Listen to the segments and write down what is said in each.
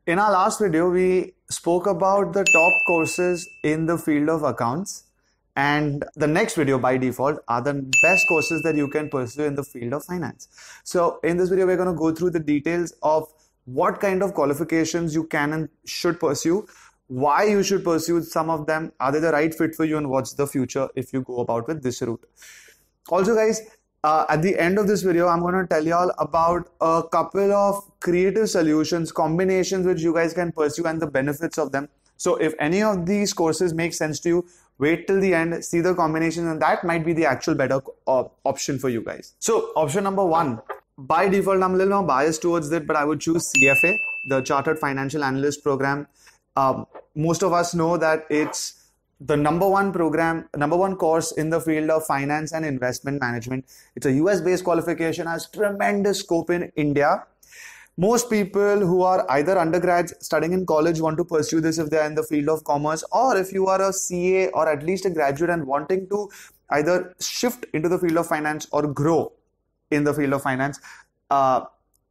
In our last video, we spoke about the top courses in the field of accounts, and the next video by default are the best courses that you can pursue in the field of finance. So in this video, we're going to go through the details of what kind of qualifications you can and should pursue, why you should pursue some of them, are they the right fit for you, and what's the future if you go about with this route. Also, guys, at the end of this video, I'm going to tell you all about a couple of creative solutions, combinations which you guys can pursue and the benefits of them. So if any of these courses make sense to you, wait till the end, see the combinations, and that might be the actual better option for you guys. So option number one, by default, I'm a little more biased towards it, but I would choose CFA, the Chartered Financial Analyst program. Most of us know that it's the number one course in the field of finance and investment management. It's a US based qualification, has tremendous scope in India. Most people who are either undergrads studying in college want to pursue this if they're in the field of commerce, or if you are a CA or at least a graduate and wanting to either shift into the field of finance or grow in the field of finance,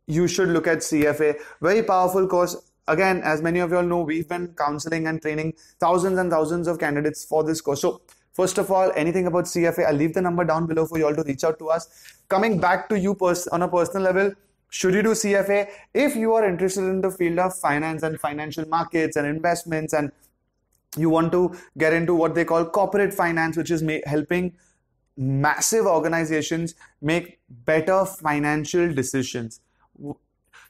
you should look at CFA. Very powerful course. Again, as many of you all know, we've been counseling and training thousands and thousands of candidates for this course. So first of all, anything about CFA, I'll leave the number down below for you all to reach out to us. Coming back to you on a personal level, should you do CFA? If you are interested in the field of finance and financial markets and investments, and you want to get into what they call corporate finance, which is helping massive organizations make better financial decisions.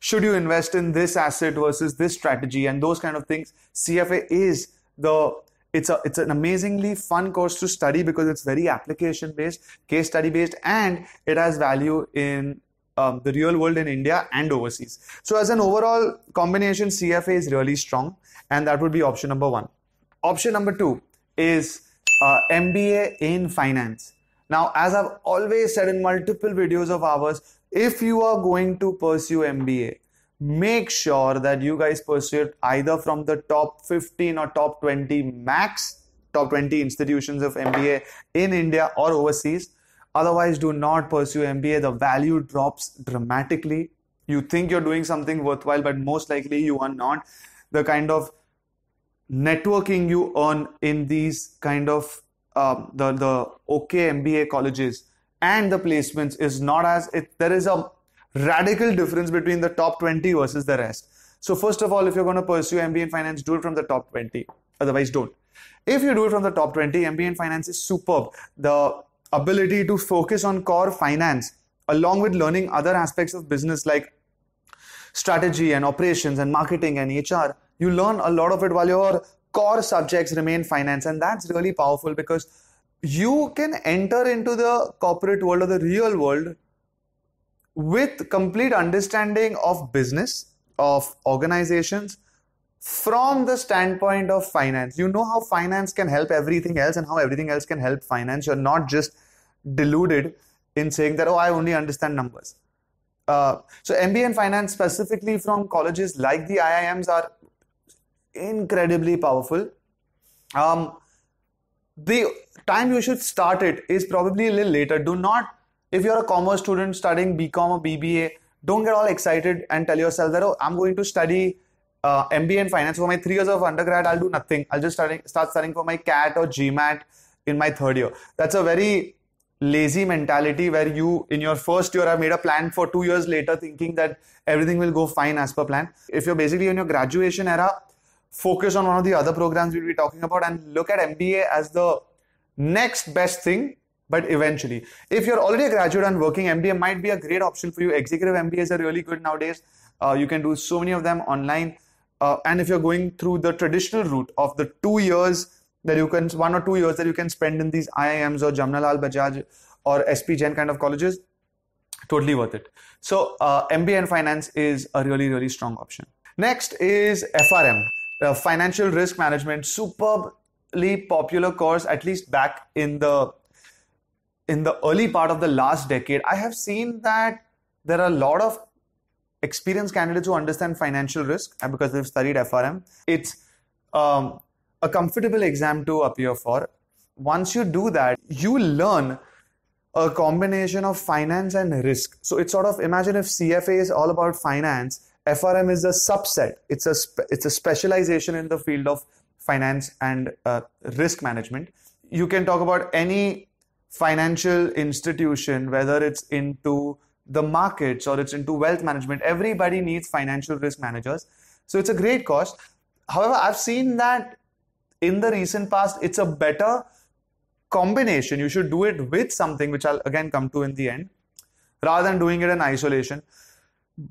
Should you invest in this asset versus this strategy and those kind of things? CFA is it's an amazingly fun course to study because it's very application based, case study based, and it has value in the real world in India and overseas. So as an overall combination, CFA is really strong, and that would be option number one. Option number two is MBA in Finance. Now, as I've always said in multiple videos of ours, if you are going to pursue MBA, make sure that you guys pursue it either from the top 15 or top 20 max, top 20 institutions of MBA in India or overseas. Otherwise, do not pursue MBA. The value drops dramatically. You think you're doing something worthwhile, but most likely you are not. The kind of networking you earn in these kind of the OK MBA colleges and the placements is not as there is a radical difference between the top 20 versus the rest. So first of all, if you're going to pursue MBA in Finance, do it from the top 20. Otherwise, don't. If you do it from the top 20, MBA in Finance is superb. The ability to focus on core finance along with learning other aspects of business like strategy and operations and marketing and HR, you learn a lot of it while your core subjects remain finance, and that's really powerful because you can enter into the corporate world or the real world with complete understanding of business, of organizations from the standpoint of finance. You know how finance can help everything else and how everything else can help finance. You're not just deluded in saying that, oh, I only understand numbers. So MBA in Finance specifically from colleges like the IIMs are incredibly powerful. The time you should start it is probably a little later. Do not, if you're a commerce student studying BCom or BBA, don't get all excited and tell yourself that, oh, I'm going to study MBA in Finance for my 3 years of undergrad. I'll do nothing. I'll just start studying for my CAT or GMAT in my third year. That's a very lazy mentality where you, in your first year, have made a plan for 2 years later thinking that everything will go fine as per plan. If you're basically in your graduation era, focus on one of the other programs we'll be talking about and look at MBA as the next best thing. But eventually, if you're already a graduate and working, MBA might be a great option for you. Executive MBAs are really good nowadays. You can do so many of them online. And if you're going through the traditional route of the 2 years that you can, 1 or 2 years that you can spend in these IIMs or Jamnalal Bajaj or SP Jain kind of colleges, totally worth it. So MBA in Finance is a really, really strong option. Next is FRM. Financial Risk Management, superbly popular course, at least back in the early part of the last decade. I have seen that there are a lot of experienced candidates who understand financial risk because they've studied FRM. It's a comfortable exam to appear for. Once you do that, you learn a combination of finance and risk. So it's sort of, imagine if CFA is all about finance FRM is a subset. It's a specialization in the field of finance and risk management. You can talk about any financial institution, whether it's into the markets or it's into wealth management. Everybody needs financial risk managers. So it's a great course. However, I've seen that in the recent past, it's a better combination. You should do it with something, which I'll again come to in the end, rather than doing it in isolation.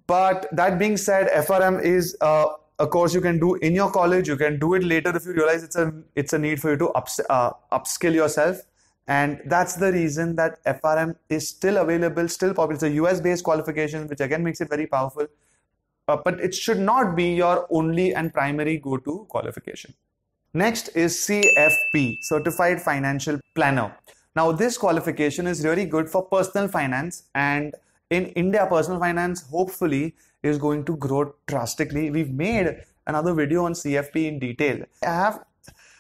But that being said, FRM is a course you can do in your college. You can do it later if you realize it's a need for you to upskill yourself. And that's the reason that FRM is still available, still popular. It's a US-based qualification, which again makes it very powerful. But it should not be your only and primary go-to qualification. Next is CFP, Certified Financial Planner. Now, this qualification is really good for personal finance, and in India, personal finance hopefully is going to grow drastically. We've made another video on CFP in detail. I have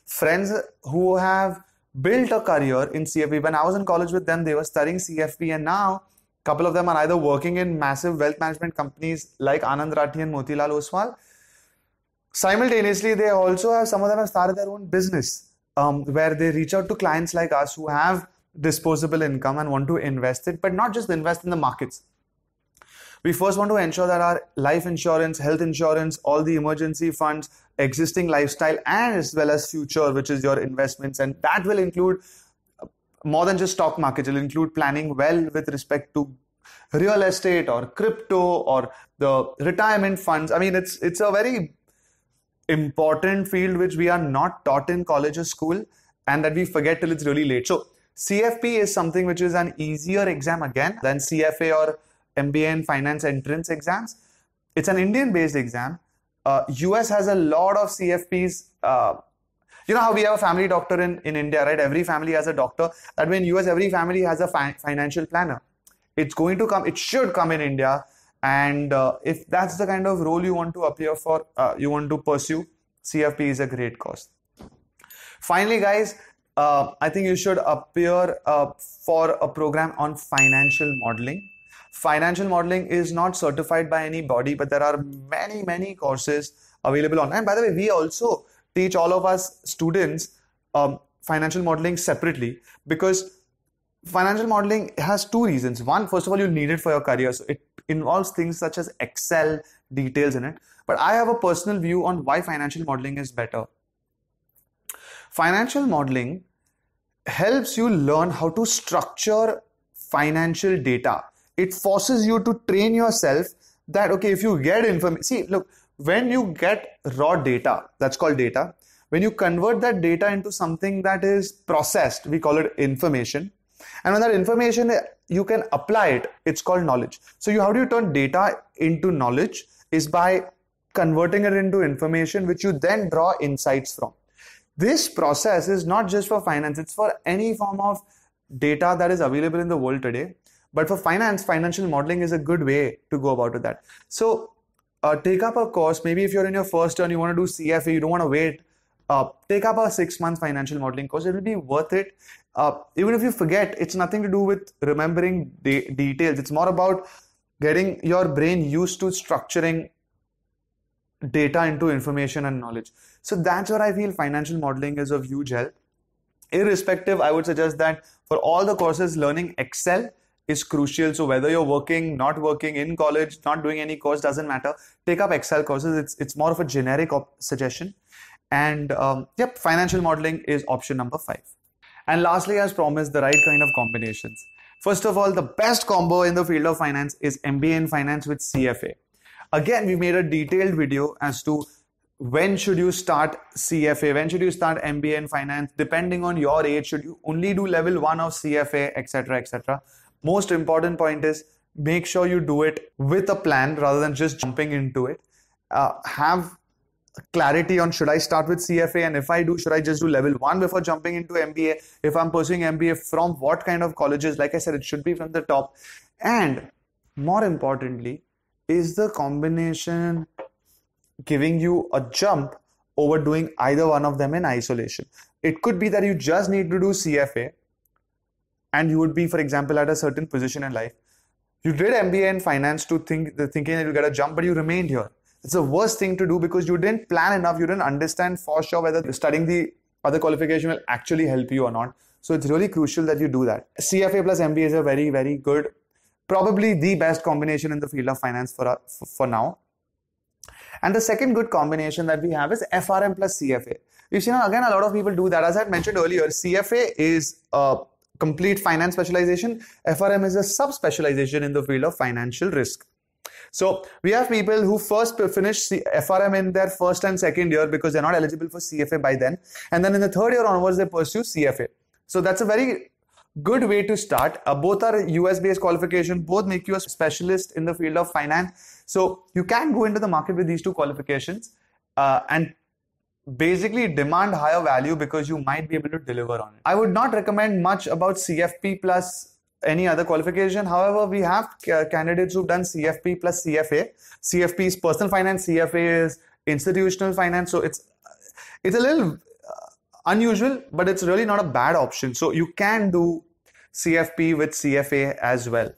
friends who have built a career in CFP. When I was in college with them, they were studying CFP, and now a couple of them are either working in massive wealth management companies like Anand Rathi and Motilal Oswal. Simultaneously, they also have, some of them have started their own business where they reach out to clients like us who have disposable income and want to invest it, but not just invest in the markets. We first want to ensure that our life insurance, health insurance, all the emergency funds, existing lifestyle, and as well as future, which is your investments, and that will include more than just stock market. It will include planning well with respect to real estate or crypto or the retirement funds. I mean, it's a very important field which we are not taught in college or school, and that we forget till it's really late. So CFP is something which is an easier exam again than CFA or MBA in Finance entrance exams. It's an Indian-based exam. US has a lot of CFPs. You know how we have a family doctor in India, right? Every family has a doctor. That way in US, every family has a financial planner. It's going to come, it should come in India. And if that's the kind of role you want to appear for, you want to pursue, CFP is a great course. Finally, guys, I think you should appear for a program on financial modeling. Financial modeling is not certified by any body, but there are many courses available online. And by the way, we also teach all of us students financial modeling separately, because financial modeling has two reasons. One, first of all, you need it for your career. So it involves things such as Excel details in it. But I have a personal view on why financial modeling is better. Financial modeling helps you learn how to structure financial data. It forces you to train yourself that, okay, if you get information, see, look, when you get raw data, that's called data. When you convert that data into something that is processed, we call it information. And when that information, you can apply it, it's called knowledge. So how do you turn data into knowledge? Is by converting it into information, which you then draw insights from. This process is not just for finance, it's for any form of data that is available in the world today. But for finance, financial modeling is a good way to go about that. So take up a course. Maybe if you're in your first year and you want to do CFA, you don't want to wait. Take up a 6 month financial modeling course. It will be worth it. Even if you forget, it's nothing to do with remembering details. It's more about getting your brain used to structuring data into information and knowledge. So that's what I feel financial modeling is of huge help. Irrespective, I would suggest that for all the courses, learning Excel is crucial. So whether you're working, not working, in college, not doing any course, doesn't matter. Take up Excel courses. It's more of a generic suggestion. And yep, financial modeling is option number 5. And lastly, as promised, the right kind of combinations. First of all, the best combo in the field of finance is MBA in Finance with CFA. Again, we made a detailed video as to when should you start CFA, when should you start MBA in Finance, depending on your age, should you only do level 1 of CFA, etc., etc. Most important point is make sure you do it with a plan rather than just jumping into it. Have clarity on should I start with CFA, and if I do, should I just do level 1 before jumping into MBA? If I'm pursuing MBA, from what kind of colleges? Like I said, it should be from the top. And more importantly, is the combination giving you a jump over doing either one of them in isolation? It could be that you just need to do CFA and you would be, for example, at a certain position in life. You did MBA in finance to thinking that you get a jump, but you remained here. It's the worst thing to do because you didn't plan enough. You didn't understand for sure whether studying the other qualification will actually help you or not. So it's really crucial that you do that. CFA plus MBA is a very, very good, probably the best combination in the field of finance for now. And the second good combination that we have is FRM plus CFA. You see, now again, a lot of people do that. As I mentioned earlier, CFA is a complete finance specialization. FRM is a sub-specialization in the field of financial risk. So we have people who first finish FRM in their first and second year because they're not eligible for CFA by then. And then in the third year onwards, they pursue CFA. So that's a very good way to start. Both are US-based qualification. Both make you a specialist in the field of finance. So you can go into the market with these two qualifications and basically demand higher value because you might be able to deliver on it. I would not recommend much about CFP plus any other qualification. However, we have candidates who've done CFP plus CFA. CFP is personal finance, CFA is institutional finance. So it's a little unusual, but it's really not a bad option. So you can do CFP with CFA as well.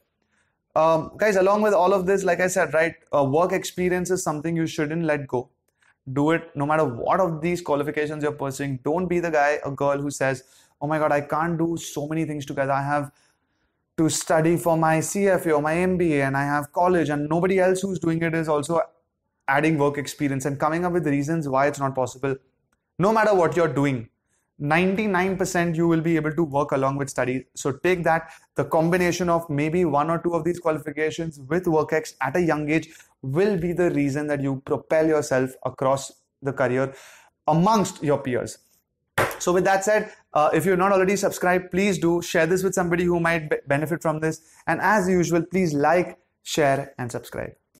Guys, along with all of this, like I said, right, work experience is something you shouldn't let go. Do it no matter what of these qualifications you're pursuing. Don't be the guy or girl who says, oh my God, I can't do so many things together. I have to study for my CFA or my MBA and I have college, and nobody else who's doing it is also adding work experience and coming up with reasons why it's not possible. No matter what you're doing, 99% you will be able to work along with studies. So take that, the combination of maybe one or two of these qualifications with WorkX at a young age will be the reason that you propel yourself across the career amongst your peers. So with that said, if you're not already subscribed, please do share this with somebody who might benefit from this. And as usual, please like, share, and subscribe.